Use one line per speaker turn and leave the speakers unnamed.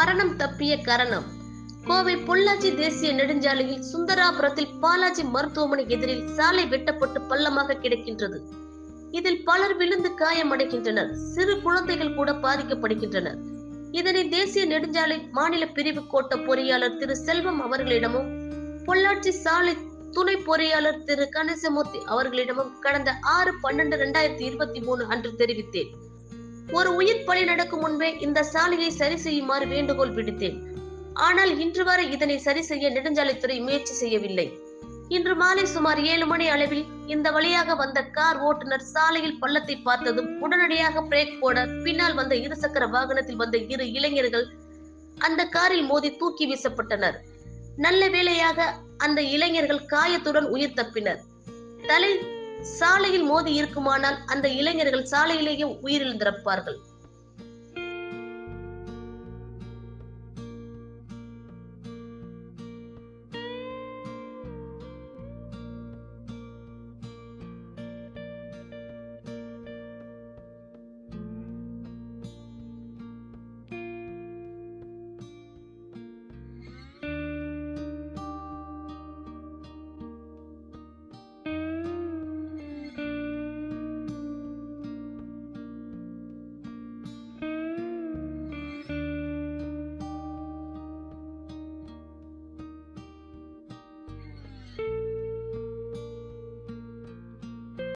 மரணம் தப்பிய காரணம். கோவை பொள்ளாச்சி தேசிய நெடுஞ்சாலையில் சுந்தராபுரத்தில் பாலாஜி மருத்துவமனை எதிரில் சாலை வெட்டப்பட்டு பள்ளமாக கிடக்கின்றது. இதில் பலர் விழுந்து காயமடைகின்றனர். சிறு குழந்தைகள் கூட பாதிக்கப்படுகின்றனர். இதனை தேசிய நெடுஞ்சாலை மாநில பிரிவு கோட்ட பொறியாளர் திரு செல்வம் அவர்களிடமும் பொள்ளாச்சி சாலை துணை பொறியாளர் திரு கணேசமூர்த்தி அவர்களிடமும் கடந்த 6/12/2023 அன்று தெரிவித்தேன். ஒரு உயிர் பலி நடக்கும் முன்பே இந்த சாலையை சரி செய்யுமாறு வேண்டுகோள் விடுத்தேன். ஆனால் இன்று வரை இதனை சரி செய்ய நெடுஞ்சாலைத்துறை முயற்சி செய்யவில்லை. இன்று மாலை சுமார் 7 மணி அளவில் இந்த வழியாக வந்த கார் ஓட்டுநர் சாலையில் பள்ளத்தை பார்த்ததும் உடனடியாக பிரேக் போட பின்னால் வந்த இருசக்கர வாகனத்தில் வந்த 2 இளைஞர்கள் அந்த காரில் மோதி தூக்கி வீசப்பட்டனர். நல்ல வேளையாக அந்த இளைஞர்கள் காயத்துடன் உயிர் தப்பினர். தலை சாலையில் மோதி இருக்குமானால் அந்த இளைஞர்கள் சாலையிலேயே உயிரிழந்திருப்பார்கள்.